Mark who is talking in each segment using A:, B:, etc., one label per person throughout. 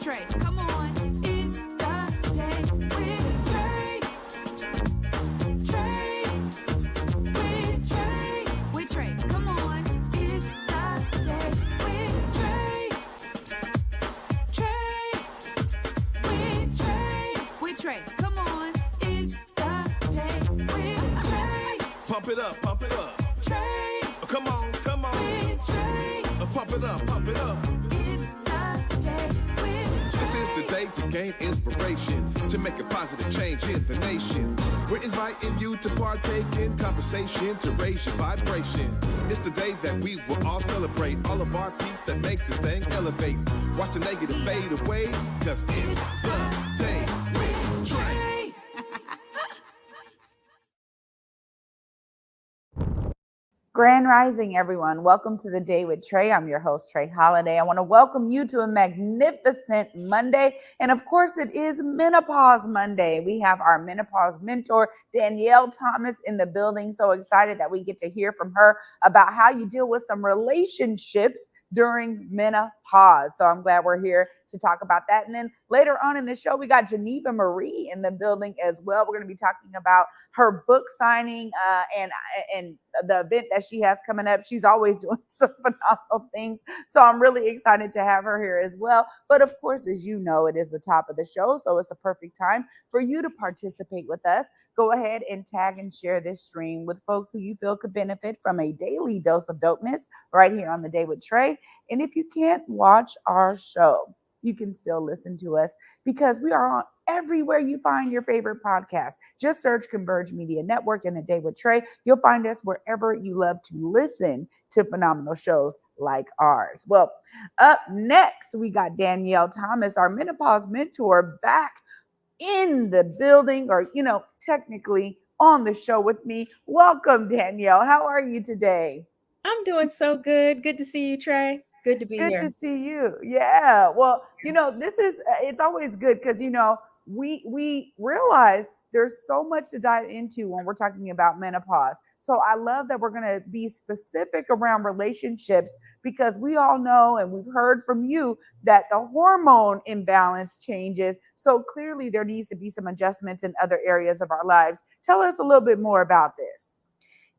A: Trae. Come on, it's the day with Trae. Trae, with Trae. With Trae. Come on, it's the day with Trae. Trae, with Trae. With Trae. Come on, it's the day with Trae.
B: Pump it up, pump it up.
A: Trae,
B: Come on, come on.
A: with Trae.
B: Pump it up, pump it up.
A: It's the day with
B: This is the day to gain inspiration, to make a positive change in the nation. We're inviting you to partake in conversation, to raise your vibration. It's the day that we will all celebrate all of our peace that make this thing elevate. Watch the negative fade away, cause it's the day with Trae.
C: Grand Rising, everyone. Welcome to the Day with Trae. I'm your host, Trae Holiday. I want to welcome you to a magnificent Monday. And of course, it is Menopause Monday. We have our Menopause Mentor, Danyale Thomas, in the building. So excited that we get to hear from her about how you deal with some relationships during menopause. So I'm glad we're here to talk about that. And then later on in the show, we got Jeneva Marie in the building as well. We're going to be talking about her book signing and the event that she has coming up. She's always doing some phenomenal things. So I'm really excited to have her here as well. But of course, as you know, it is the top of the show. So it's a perfect time for you to participate with us. Go ahead and tag and share this stream with folks who you feel could benefit from a daily dose of dopeness right here on the Day with Trae. And if you can't watch our show, you can still listen to us because we are on everywhere you find your favorite podcast. Just search Converge Media Network and the Day with Trae. You'll find us wherever you love to listen to phenomenal shows like ours. Well, up next, we got Danyale Thomas, our menopause mentor, back in the building, or, technically on the show with me. Welcome, Danyale. How are you today?
D: I'm doing so good. Good to see you, Trae. Good to be
C: Good
D: here.
C: to see you. Yeah. Well, it's always good because, we realize there's so much to dive into when we're talking about menopause. So I love that we're going to be specific around relationships because we all know, and we've heard from you, that the hormone imbalance changes. So clearly there needs to be some adjustments in other areas of our lives. Tell us a little bit more about this.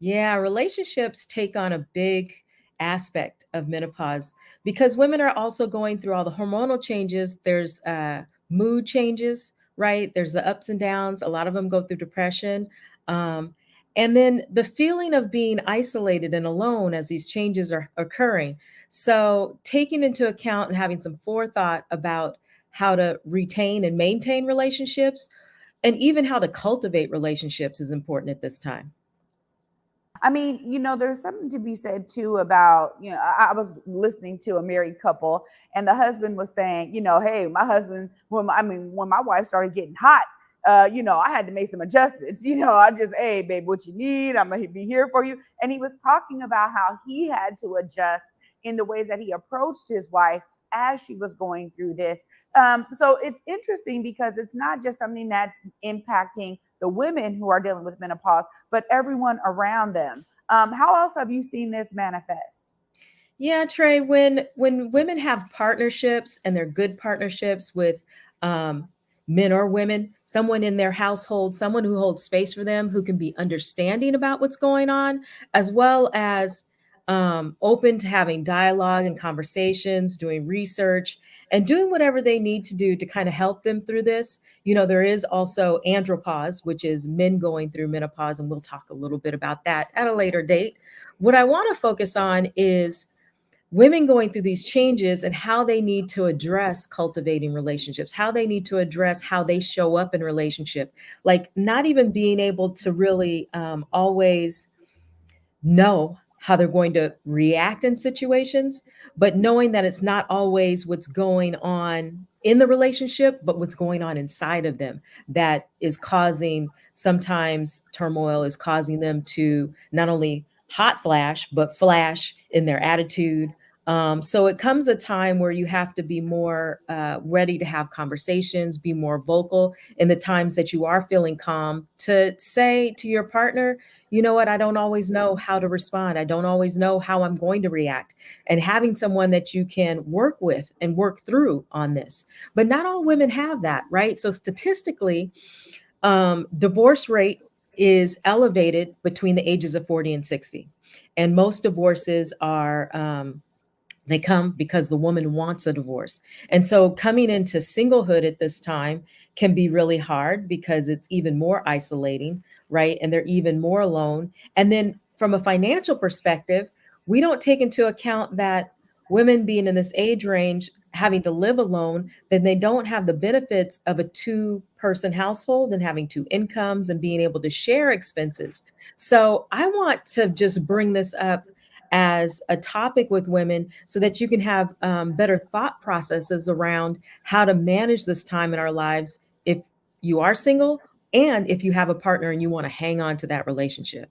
D: Yeah, relationships take on a big aspect of menopause because women are also going through all the hormonal changes. There's mood changes, right? There's the ups and downs. A lot of them go through depression. And then the feeling of being isolated and alone as these changes are occurring. So taking into account and having some forethought about how to retain and maintain relationships and even how to cultivate relationships is important at this time.
C: I mean, there's something to be said too about, I was listening to a married couple and the husband was saying, hey, my husband, when my wife started getting hot, I had to make some adjustments. I just, hey, babe, what you need? I'm going to be here for you. And he was talking about how he had to adjust in the ways that he approached his wife as she was going through this. So it's interesting because it's not just something that's impacting the women who are dealing with menopause, but everyone around them. How else have you seen this manifest?
D: Yeah, Trae, when women have partnerships and they're good partnerships with men or women, someone in their household, someone who holds space for them, who can be understanding about what's going on, as well as open to having dialogue and conversations, doing research, and doing whatever they need to do to kind of help them through this. There is also andropause, which is men going through menopause, and we'll talk a little bit about that at a later date. What I want to focus on is women going through these changes and how they need to address cultivating relationships, how they need to address how they show up in relationship, like not even being able to really always know how they're going to react in situations, but knowing that it's not always what's going on in the relationship, but what's going on inside of them that is causing sometimes turmoil, is causing them to not only hot flash, but flash in their attitude, So it comes a time where you have to be more ready to have conversations, be more vocal in the times that you are feeling calm, to say to your partner, you know what, I don't always know how to respond. I don't always know how I'm going to react. And having someone that you can work with and work through on this. But not all women have that, right? So statistically, divorce rate is elevated between the ages of 40 and 60. And most divorces are they come because the woman wants a divorce. And so coming into singlehood at this time can be really hard because it's even more isolating, right? And they're even more alone. And then from a financial perspective, we don't take into account that women being in this age range, having to live alone, then they don't have the benefits of a two-person household and having two incomes and being able to share expenses. So I want to just bring this up as a topic with women so that you can have better thought processes around how to manage this time in our lives if you are single and if you have a partner and you want to hang on to that relationship.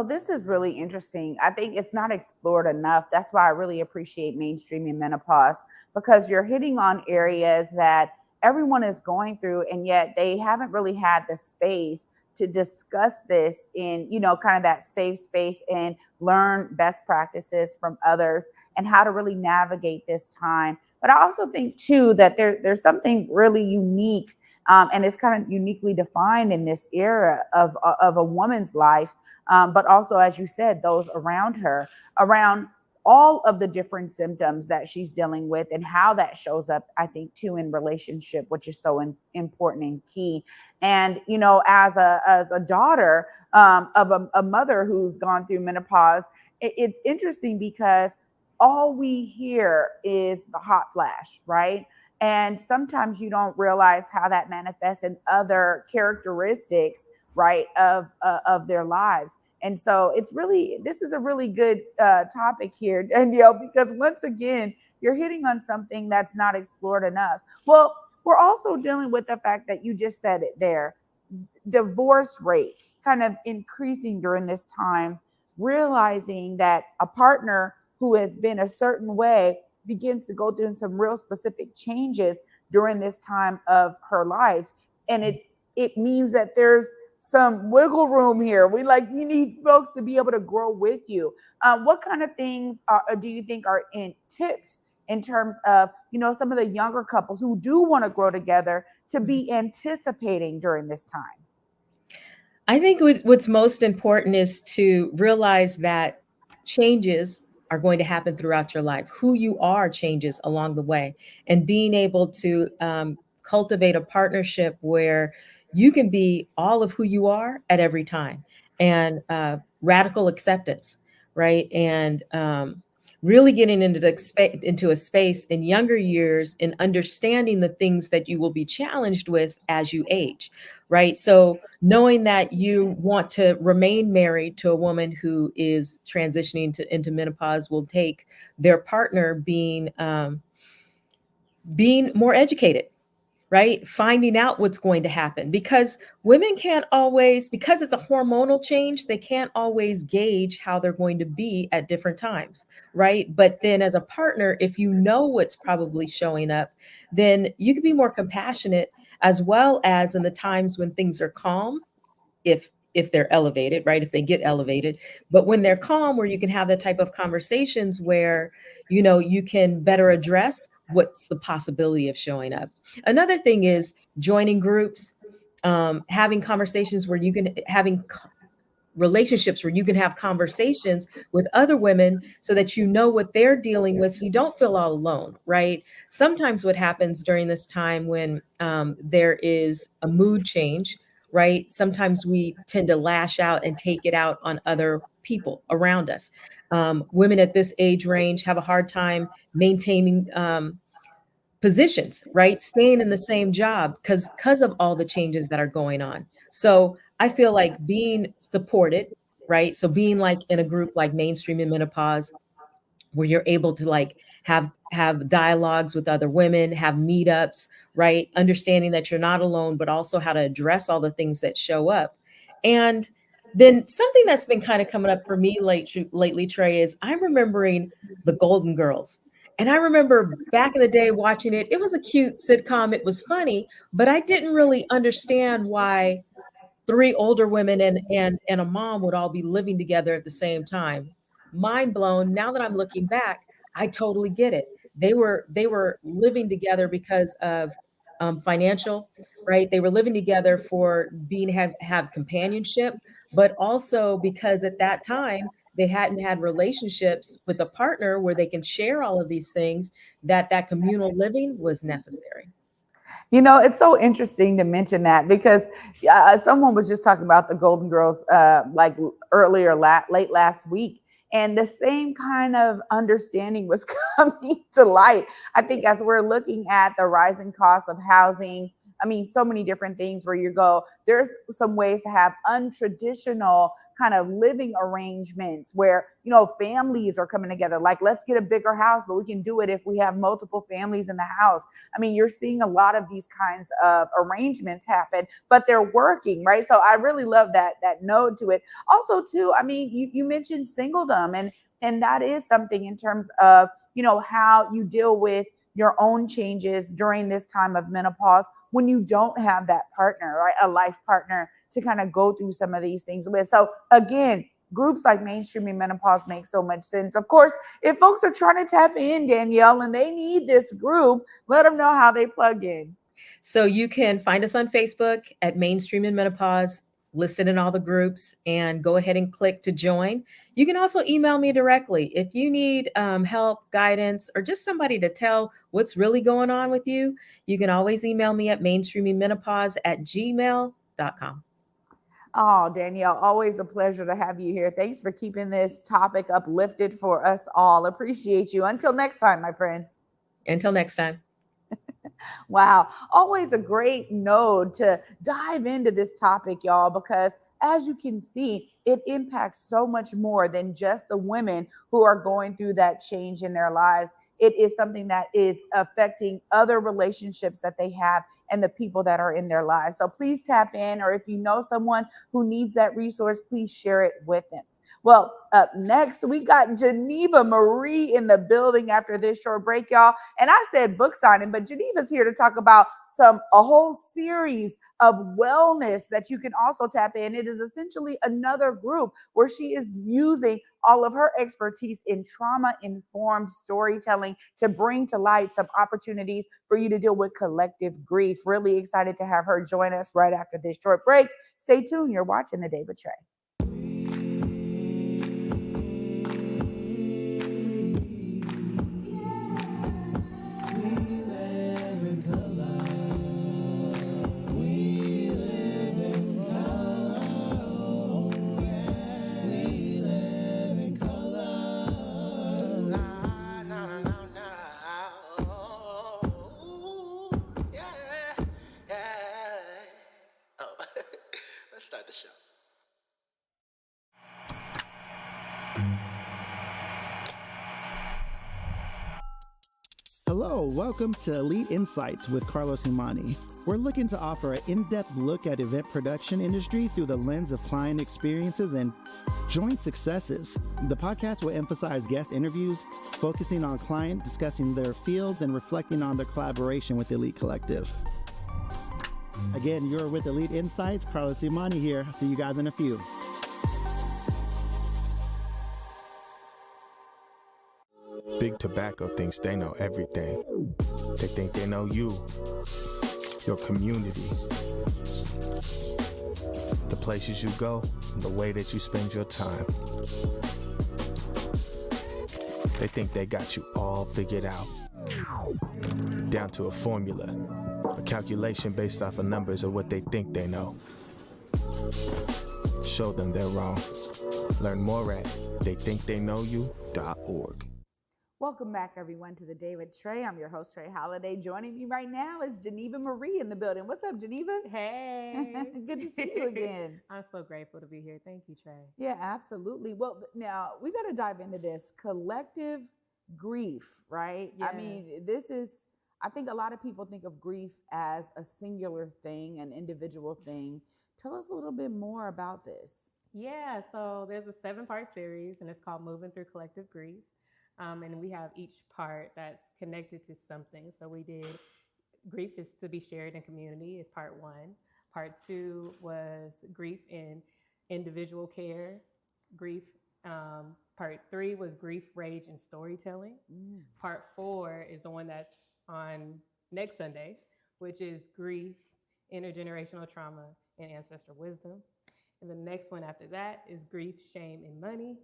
C: This is really interesting. I think it's not explored enough. That's why I really appreciate mainstreaming menopause, because you're hitting on areas that everyone is going through, and yet they haven't really had the space to discuss this in, kind of that safe space and learn best practices from others and how to really navigate this time. But I also think too that there's something really unique, and it's kind of uniquely defined in this era of a woman's life, but also, as you said, those around her, around all of the different symptoms that she's dealing with and how that shows up, I think, too, in relationship, which is so important and key. And, as a daughter of a mother who's gone through menopause, it's interesting because all we hear is the hot flash, right? And sometimes you don't realize how that manifests in other characteristics, right, of their lives. And so this is a really good topic here, Danielle, because once again, you're hitting on something that's not explored enough. Well, we're also dealing with the fact that you just said it there, divorce rate kind of increasing during this time, realizing that a partner who has been a certain way begins to go through some real specific changes during this time of her life. And it means that there's some wiggle room here. You need folks to be able to grow with you. What kind of things do you think are in tips in terms of, some of the younger couples who do want to grow together to be anticipating during this time?
D: I think what's most important is to realize that changes are going to happen throughout your life. Who you are changes along the way, and being able to cultivate a partnership where you can be all of who you are at every time, and radical acceptance, right? And really getting into a space in younger years and understanding the things that you will be challenged with as you age, right? So knowing that you want to remain married to a woman who is transitioning into menopause will take their partner being more educated, right? Finding out what's going to happen, because women can't always, because it's a hormonal change, they can't always gauge how they're going to be at different times, right? But then as a partner, if you know what's probably showing up, then you can be more compassionate, as well as in the times when things are calm, if they're elevated, right? If they get elevated, but when they're calm, where you can have the type of conversations where, you can better address what's the possibility of showing up. Another thing is joining groups, having conversations where you can having relationships where you can have conversations with other women so that you know what they're dealing with, so you don't feel all alone, right? Sometimes what happens during this time when there is a mood change, right? Sometimes we tend to lash out and take it out on other people around us. Women at this age range have a hard time maintaining positions, right? Staying in the same job because of all the changes that are going on. So I feel like being supported, right? So being like in a group like Mainstream in Menopause, where you're able to like have dialogues with other women, have meetups, right? Understanding that you're not alone, but also how to address all the things that show up. And Then something that's been kind of coming up for me lately, Trey, is I'm remembering the Golden Girls. And I remember back in the day watching it. It was a cute sitcom. It was funny, but I didn't really understand why three older women and a mom would all be living together at the same time. Mind blown. Now that I'm looking back, I totally get it. They were living together because of financial, right? They were living together for being have companionship, but also because at that time they hadn't had relationships with a partner where they can share all of these things, that communal living was necessary.
C: It's so interesting to mention that because someone was just talking about the Golden Girls like earlier, late last week. And the same kind of understanding was coming to light. I think as we're looking at the rising cost of housing, I mean, so many different things where you go, there's some ways to have untraditional kind of living arrangements where, families are coming together. Like, let's get a bigger house, but we can do it if we have multiple families in the house. I mean, you're seeing a lot of these kinds of arrangements happen, but they're working, right? So I really love that node to it. Also, too, I mean, you mentioned singledom, and that is something in terms of, how you deal with your own changes during this time of menopause when you don't have that partner, right? A life partner to kind of go through some of these things with. So again, groups like Mainstreaming Menopause make so much sense. Of course, if folks are trying to tap in, Danyale, and they need this group, let them know how they plug in.
D: So you can find us on Facebook at Mainstream in Menopause, listed in all the groups, and go ahead and click to join. You can also email me directly if you need help, guidance, or just somebody to tell what's really going on with you. You can always email me at mainstreamingmenopause@gmail.com.
C: Oh, Danyale, always a pleasure to have you here. Thanks for keeping this topic uplifted for us all. Appreciate you. Until next time, my friend.
D: Until next time.
C: Wow. Always a great node to dive into this topic, y'all, because as you can see, it impacts so much more than just the women who are going through that change in their lives. It is something that is affecting other relationships that they have and the people that are in their lives. So please tap in, or if you know someone who needs that resource, please share it with them. Well, up next, we got Jeneva Marie in the building after this short break, y'all. And I said book signing, but Geneva's here to talk about a whole series of wellness that you can also tap in. It is essentially another group where she is using all of her expertise in trauma-informed storytelling to bring to light some opportunities for you to deal with collective grief. Really excited to have her join us right after this short break. Stay tuned. You're watching The Day with Trae.
E: Let's start the show.
F: Hello, welcome to Elite Insights with Carlos Imani. We're looking to offer an in-depth look at event production industry through the lens of client experiences and joint successes. The podcast will emphasize guest interviews, focusing on client discussing their fields and reflecting on their collaboration with Elite Collective. Again, you're with Elite Insights. Carlos Imani here. See you guys in a few.
G: Big Tobacco thinks they know everything. They think they know you, your community, the places you go, the way that you spend your time. They think they got you all figured out, down to a formula, a calculation based off of numbers of what they think they know. Show them they're wrong. Learn more at theythinktheyknowyou.org.
C: Welcome back, everyone, to The Day with Trae. I'm your host, Trae Holiday. Joining me right now is Jeneva Marie in the building. What's up, Jeneva?
H: Hey.
C: Good to see you again.
H: I'm so grateful to be here. Thank you, Trae.
C: Yeah, absolutely. Well, now we got to dive into this collective grief, right?
H: Yes.
C: I mean, I think a lot of people think of grief as a singular thing, an individual thing. Tell us a little bit more about this.
H: Yeah, so there's a 7-part series, and it's called Moving Through Collective Grief. And we have each part that's connected to something. So we did Grief is to be shared in community is part 1. Part 2 was grief in individual care. Grief. Part 3 was grief, rage, and storytelling. Part 4 is the one that's on next Sunday, which is grief, intergenerational trauma, and ancestral wisdom. And the next one after that is grief, shame, and money.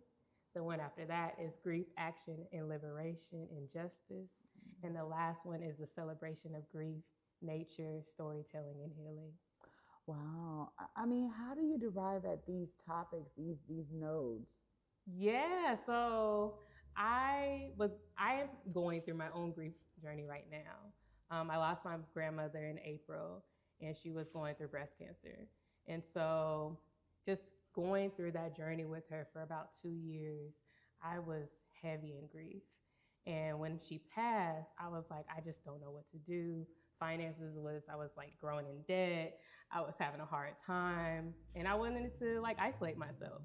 H: The one after that is grief, action, and liberation and justice. And the last one is the celebration of grief, nature, storytelling, and healing.
C: Wow. I mean, how do you derive at these topics, these nodes?
H: Yeah, so I am going through my own grief journey right now. I lost my grandmother in April, and she was going through breast cancer. And so just going through that journey with her for about 2 years, I was heavy in grief. And when she passed, I was like, I just don't know what to do. I was like growing in debt. I was having a hard time, and I wanted to like isolate myself.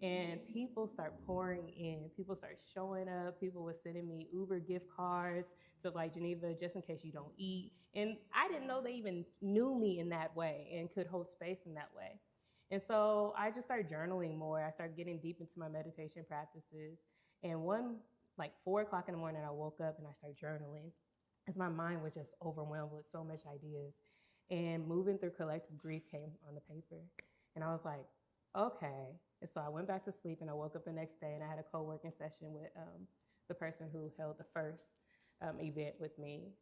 H: And people start pouring in. People start showing up. People were sending me Uber gift cards to like Geneva, just in case you don't eat. And I didn't know they even knew me in that way and could hold space in that way. And so I just started journaling more. I started getting deep into my meditation practices. And like 4 o'clock in the morning, I woke up and I started journaling as my mind was just overwhelmed with so much ideas. And moving through collective grief came on the paper. And I was like, okay. And so I went back to sleep and I woke up the next day and I had a co-working session with the person who held the first event with me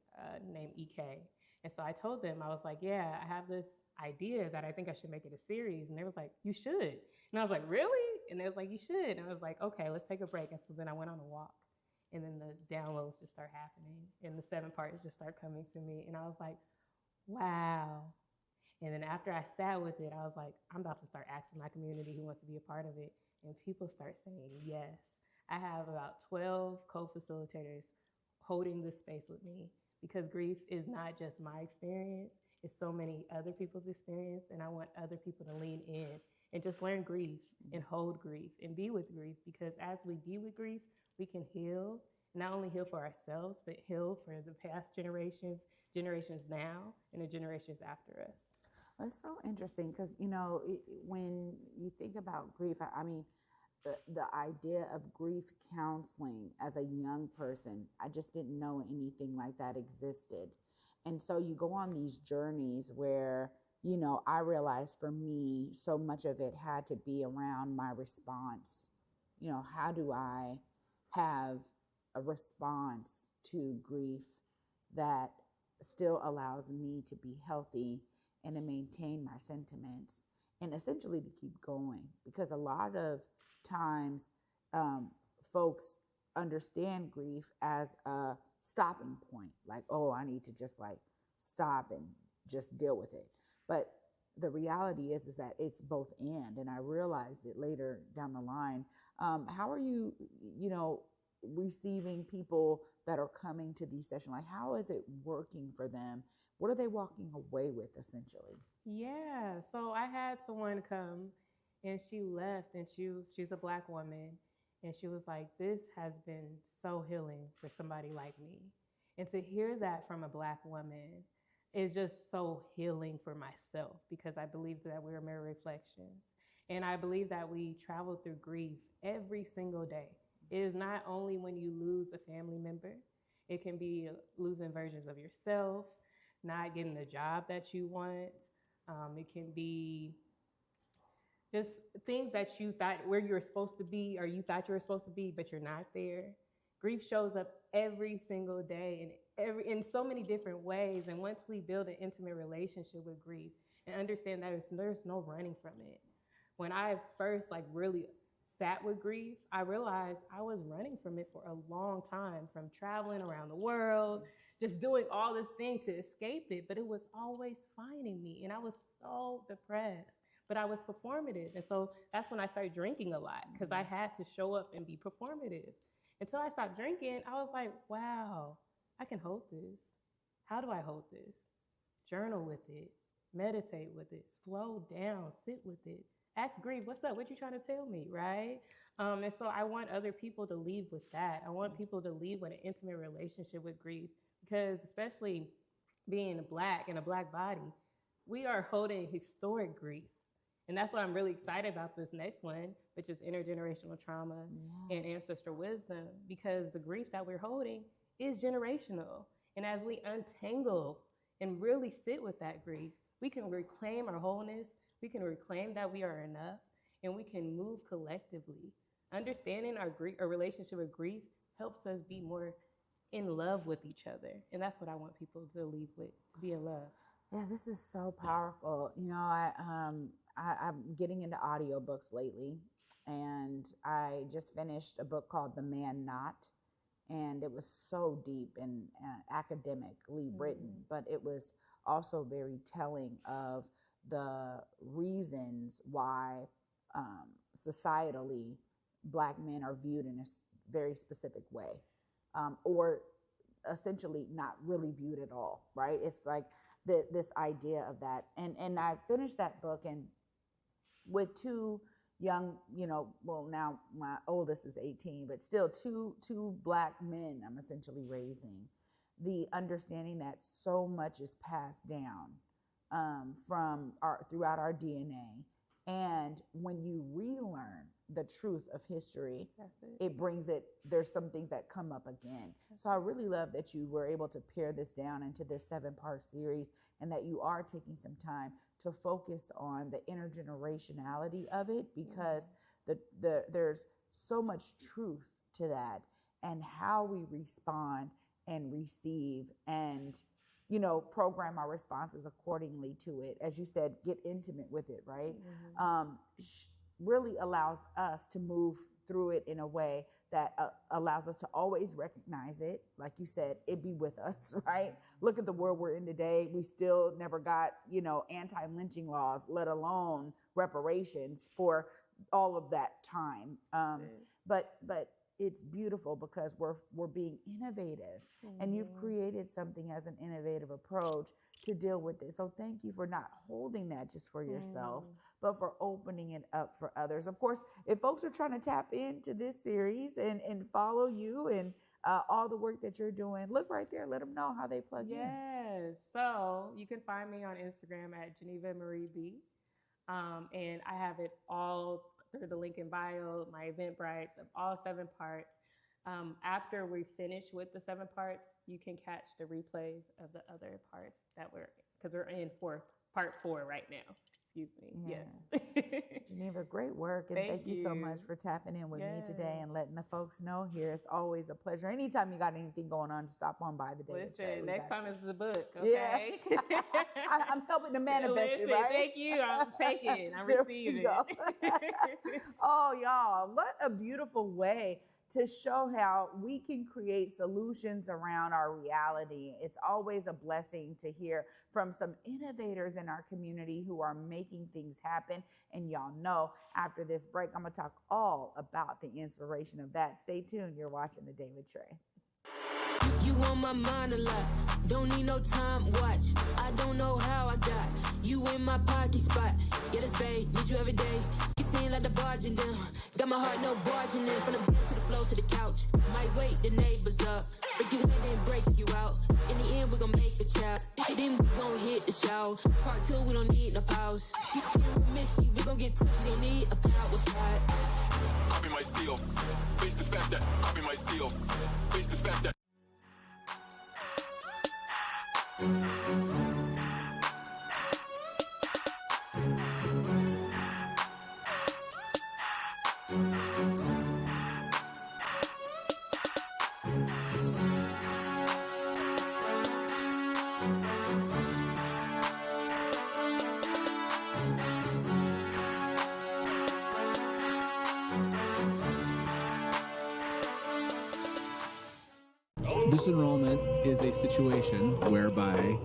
H: named EK. And so I told them, I was like, yeah, I have this idea that I think I should make it a series. And they was like, you should. And I was like, really? And they was like, you should. And I was like, okay, let's take a break. And so then I went on a walk. And then the downloads just start happening. And the 7 parts just start coming to me. And I was like, wow. And then after I sat with it, I was like, I'm about to start asking my community who wants to be a part of it. And people start saying yes. I have about 12 co-facilitators holding this space with me because grief is not just my experience, it's so many other people's experience. And I want other people to lean in and just learn grief and hold grief and be with grief, because as we be with grief, we can heal, not only heal for ourselves, but heal for the past generations now, and the generations after us.
C: That's so interesting because, you know, when you think about grief, I mean, the idea of grief counseling as a young person, I just didn't know anything like that existed. And so you go on these journeys where, you know, I realized for me, so much of it had to be around my response. You know, how do I have a response to grief that still allows me to be healthy and to maintain my sentiments and essentially to keep going? Because a lot of times folks understand grief as a stopping point, like, oh, I need to just like stop and just deal with it. But the reality is that it's both and I realized it later down the line. How are you, you know, receiving people that are coming to these sessions? Like, how is it working for them? What are they walking away with essentially?
H: Yeah, so I had someone come and she left, and she's a Black woman, and she was like, this has been so healing for somebody like me. And to hear that from a Black woman is just so healing for myself, because I believe that we're mirror reflections. And I believe that we travel through grief every single day. It is not only when you lose a family member, it can be losing versions of yourself, not getting the job that you want. It can be just things that you thought where you're supposed to be, or you thought you were supposed to be, but you're not there. Grief shows up every single day in so many different ways. And once we build an intimate relationship with grief and understand that there's no running from it. When I first like really sat with grief, I realized I was running from it for a long time, from traveling around the world, just doing all this thing to escape it, but it was always finding me. And I was so depressed, but I was performative. And so that's when I started drinking a lot, because I had to show up and be performative. Until I stopped drinking, I was like, wow, I can hold this. How do I hold this? Journal with it, meditate with it, slow down, sit with it, ask grief, what's up? What you trying to tell me, right? And so I want other people to leave with that. I want people to leave with an intimate relationship with grief, because especially being Black in a Black body, we are holding historic grief. And that's why I'm really excited about this next one, which is intergenerational trauma and ancestral wisdom, because the grief that we're holding is generational. And as we untangle and really sit with that grief, we can reclaim our wholeness, we can reclaim that we are enough, and we can move collectively. Understanding our relationship with grief helps us be more in love with each other. And that's what I want people to leave with, to be in love.
C: Yeah, this is so powerful. You know, I'm getting into audiobooks lately, and I just finished a book called The Man Not, and it was so deep and academically written, but it was also very telling of the reasons why societally Black men are viewed in a very specific way, or essentially not really viewed at all, right? It's like this idea of that. And I finished that book, and with two young, you know, well, now my oldest is 18, but still two Black men I'm essentially raising, the understanding that so much is passed down throughout our DNA. And when you relearn the truth of history, it brings there's some things that come up again. So I really love that you were able to pare this down into this 7-part series, and that you are taking some time to focus on the intergenerationality of it, because there's so much truth to that, and how we respond and receive and, you know, program our responses accordingly to it. As you said, get intimate with it, right? Really allows us to move through it in a way that allows us to always recognize it. Like you said, it be with us, right? Look at the world we're in today. We still never got, you know, anti-lynching laws, let alone reparations for all of that time. But it's beautiful because we're being innovative, and you've created something as an innovative approach to deal with it. So thank you for not holding that just for yourself, but for opening it up for others. Of course, if folks are trying to tap into this series and follow you and all the work that you're doing, look right there. Let them know how they plug in.
H: Yes. So you can find me on Instagram at Jeneva Marie B. And I have it all through the link in bio, my Eventbrites of all 7 parts. After we finish with the 7 parts, you can catch the replays of the other parts because we're in part 4 right now. Excuse me.
C: Yeah.
H: Yes.
C: Geneva, great work. And thank you so much for tapping in with me today and letting the folks know here. It's always a pleasure. Anytime you got anything going on, just stop on by the day.
H: Listen, next time it's the book, okay?
C: Yeah. I'm helping to manifest it, right?
H: Thank you. I'm taking. I'm receiving.
C: Oh, y'all, what a beautiful way to show how we can create solutions around our reality. It's always a blessing to hear from some innovators in our community who are making things happen. And y'all know, after this break, I'm gonna talk all about the inspiration of that. Stay tuned. You're watching The Day with Trae.
E: You on my mind a lot, don't need no time watch. I don't know how I got you in my pocket spot. Yeah, that's babe, need you every day. You seem like the barging down, got my heart no barging in. From the bed to the floor to the couch, might wake the neighbors up, break you in and break you out. In the end, we gon' make a child, then we gon' hit the show. Part 2, we don't need no pause. You miss you, we gon' get tipsy, don't need a power shot.
I: Copy my steel, face the fact that copy my steel, face the fact that.
J: disenrollment is a situation whereby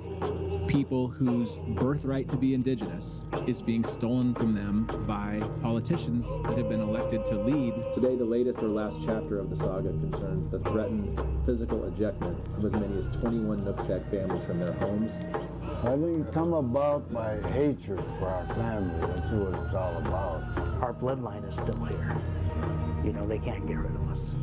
J: people whose birthright to be indigenous is being stolen from them by politicians that have been elected to lead.
K: Today, the latest or last chapter of the saga concerned the threatened physical ejectment of as many as 21 Nooksack families from their homes.
L: I think it come about by hatred for our family. That's what it's all about.
M: Our bloodline is still here. You know, they can't get rid of us.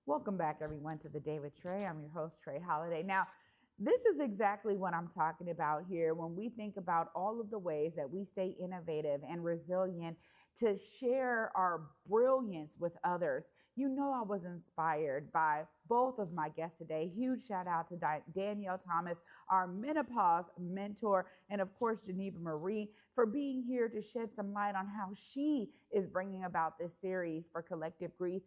C: Welcome back, everyone, to The Day with Trae. I'm your host, Trae Holiday. Now, this is exactly what I'm talking about here when we think about all of the ways that we stay innovative and resilient to share our brilliance with others. You know, I was inspired by both of my guests today. Huge shout out to Danyale Thomas, our Menopause Mentor, and of course, Jeneva Marie, for being here to shed some light on how she is bringing about this series for collective grief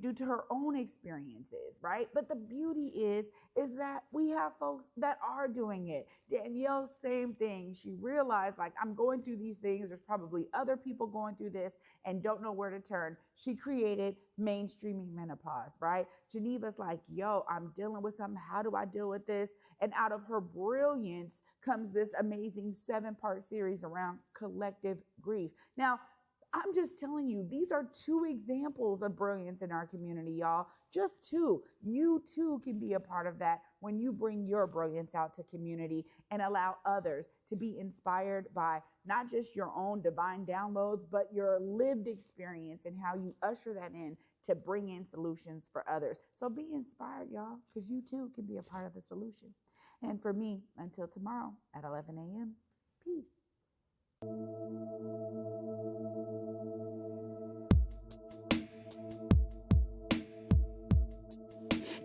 C: due to her own experiences, right? But the beauty is that we have folks that are doing it. Danyale, same thing. She realized, like, I'm going through these things. There's probably other people going through this and don't know where to turn. She created mainstreaming menopause, right? Geneva's like, yo, I'm dealing with something. How do I deal with this? And out of her brilliance comes this amazing 7-part series around collective grief. Now, I'm just telling you, these are 2 examples of brilliance in our community, y'all. Just 2. You too can be a part of that when you bring your brilliance out to community and allow others to be inspired by not just your own divine downloads, but your lived experience and how you usher that in to bring in solutions for others. So be inspired, y'all, because you too can be a part of the solution. And for me, until tomorrow at 11 a.m., peace.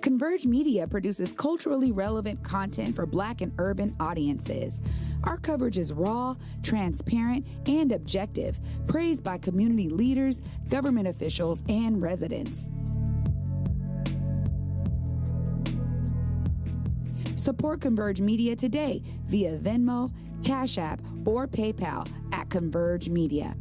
C: Converge Media produces culturally relevant content for Black and urban audiences. Our coverage is raw, transparent, and objective, praised by community leaders, government officials, and residents. Support Converge Media today via Venmo, Cash App, or PayPal at Converge Media.